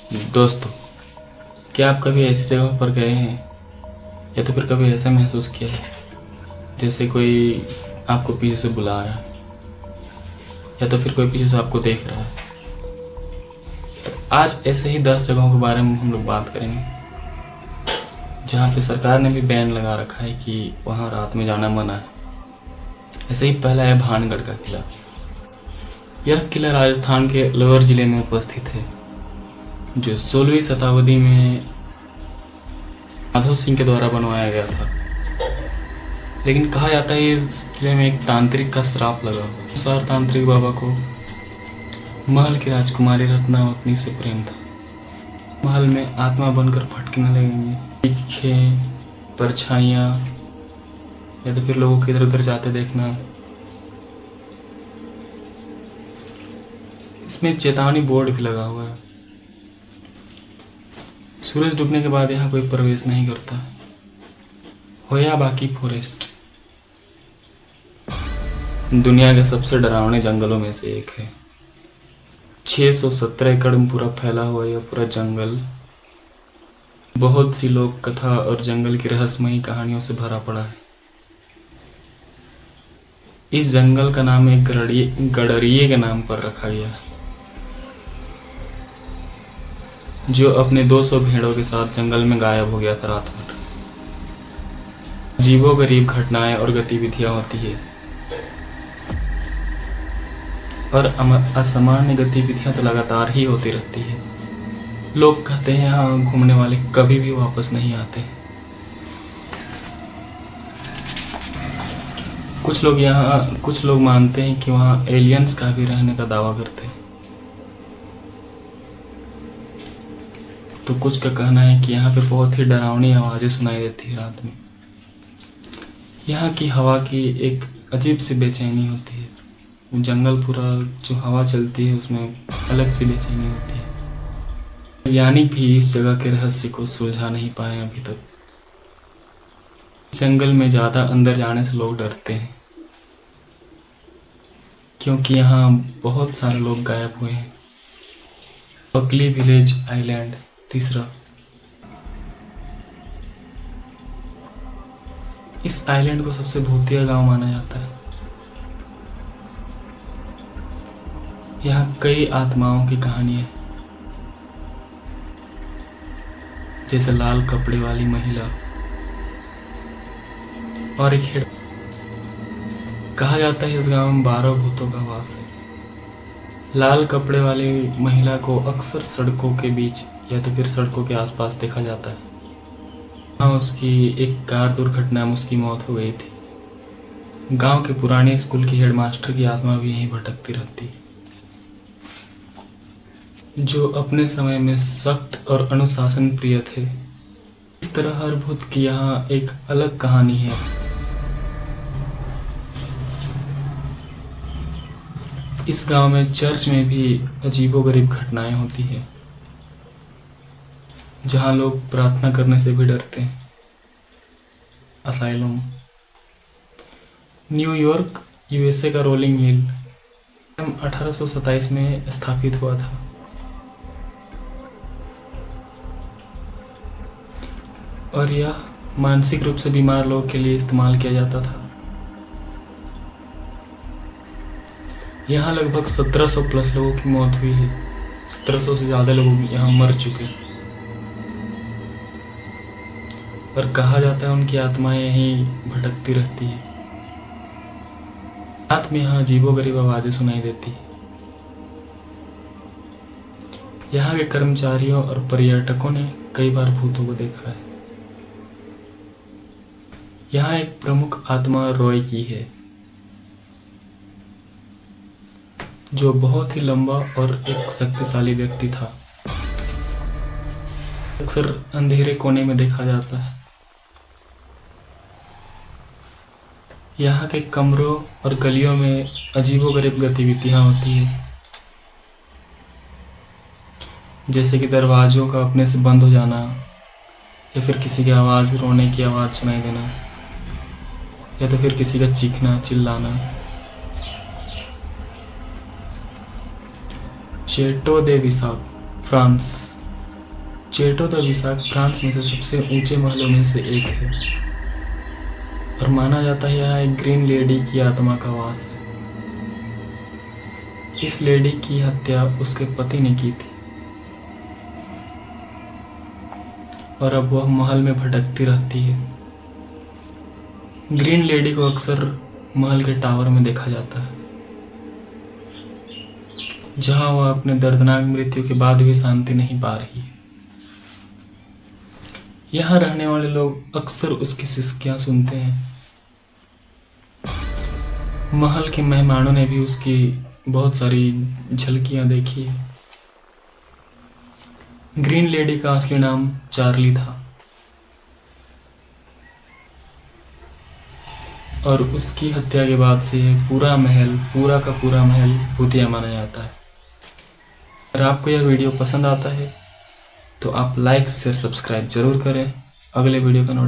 दोस्तों, क्या आप कभी ऐसी जगहों पर गए हैं या तो फिर कभी ऐसा महसूस किया है जैसे कोई आपको पीछे से बुला रहा है या तो फिर कोई पीछे से आपको देख रहा है? तो आज ऐसे ही 10 जगहों के बारे में हम लोग बात करेंगे जहाँ पे सरकार ने भी बैन लगा रखा है कि वहाँ रात में जाना मना है। ऐसे ही पहला है भानगढ़ का किला। यह किला राजस्थान के अलवर जिले में उपस्थित है, जो 16वीं शताब्दी में माधव सिंह के द्वारा बनवाया गया था। लेकिन कहा जाता है इस किले में एक तांत्रिक का श्राप लगा हुआ। अनुसार तांत्रिक बाबा को महल की राजकुमारी रत्नावती से प्रेम था। महल में आत्मा बनकर भटकने लगेंगे, दिखें, परछाइयाँ या तो फिर लोगों के इधर उधर जाते देखना। इसमें चेतावनी बोर्ड भी लगा हुआ है। सूरज डूबने के बाद यहाँ कोई प्रवेश नहीं करता। होया बाकी फॉरेस्ट दुनिया के सबसे डरावने जंगलों में से एक है। 617 एकड़ में पूरा फैला हुआ यह पूरा जंगल बहुत सी लोक कथा और जंगल की रहस्यमयी कहानियों से भरा पड़ा है। इस जंगल का नाम एक गडरिये के नाम पर रखा गया है, जो अपने 200 भेड़ों के साथ जंगल में गायब हो गया था रात भर। अजीबोगरीब घटनाएं और गतिविधियां होती है और असामान्य गतिविधियां तो लगातार ही होती रहती है। लोग कहते हैं यहाँ घूमने वाले कभी भी वापस नहीं आते। कुछ लोग मानते हैं कि वहाँ एलियंस का भी रहने का दावा करते हैं। तो कुछ का कहना है कि यहाँ पे बहुत ही डरावनी आवाज़ें सुनाई देती है रात में। यहाँ की हवा की एक अजीब सी बेचैनी होती है। जंगल पूरा जो हवा चलती है उसमें अलग सी बेचैनी होती है। वैज्ञानिक भी इस जगह के रहस्य को सुलझा नहीं पाए अभी तक। जंगल में ज़्यादा अंदर जाने से लोग डरते हैं, क्योंकि यहाँ बहुत सारे लोग गायब हुए हैं। बकली विलेज आइलैंड तीसरा। इस आइलैंड को सबसे भूतिया गांव माना जाता है। यहाँ कई आत्माओं की कहानी है, जैसे लाल कपड़े वाली महिला और एक हिरण। कहा जाता है इस गांव में 12 भूतों का वास है। लाल कपड़े वाली महिला को अक्सर सड़कों के बीच या तो फिर सड़कों के आसपास देखा जाता है। हाँ, उसकी एक कार दुर्घटना में उसकी मौत हो गई थी। गांव के पुराने स्कूल के हेडमास्टर की आत्मा भी यहीं भटकती रहती है, जो अपने समय में सख्त और अनुशासन प्रिय थे। इस तरह हर भूत की यहाँ एक अलग कहानी है। इस गांव में चर्च में भी अजीबोगरीब घटनाएं होती है, जहां लोग प्रार्थना करने से भी डरते हैं। असाइलम न्यूयॉर्क यूएसए का रोलिंग मिल 1827 में स्थापित हुआ था और यह मानसिक रूप से बीमार लोगों के लिए इस्तेमाल किया जाता था। यहाँ लगभग 1700 प्लस लोगों की मौत हुई है। 1700 से ज़्यादा लोग यहाँ मर चुके हैं और कहा जाता है उनकी आत्माएं यहीं भटकती रहती है। रात में यहाँ अजीबोगरीब आवाज़ें सुनाई देती है। यहाँ के कर्मचारियों और पर्यटकों ने कई बार भूतों को देखा है। यहाँ एक प्रमुख आत्मा रॉय की है, जो बहुत ही लंबा और एक शक्तिशाली व्यक्ति था। अक्सर अंधेरे कोने में देखा जाता है। यहाँ के कमरों और गलियों में अजीबोगरीब गतिविधियां होती है, जैसे कि दरवाजों का अपने से बंद हो जाना या फिर किसी की आवाज़, रोने की आवाज़ सुनाई देना या तो फिर किसी का चीखना, चिल्लाना। चेटो दे बिसाक, फ्रांस। चेटो द विशाख फ्रांस में से सबसे ऊंचे महलों में से एक है और माना जाता है यह एक ग्रीन लेडी की आत्मा का वास है। इस लेडी की हत्या उसके पति ने की थी और अब वह महल में भटकती रहती है। ग्रीन लेडी को अक्सर महल के टावर में देखा जाता है, जहां वह अपने दर्दनाक मृत्यु के बाद भी शांति नहीं पा रही है। यहाँ रहने वाले लोग अक्सर उसकी सिसकियां सुनते हैं। महल के मेहमानों ने भी उसकी बहुत सारी झलकियां देखी है। ग्रीन लेडी का असली नाम चार्ली था और उसकी हत्या के बाद से पूरा का पूरा महल भूतिया माना जाता है। अगर आपको यह वीडियो पसंद आता है तो आप लाइक शेयर सब्सक्राइब जरूर करें। अगले वीडियो का नोटिफिकेशन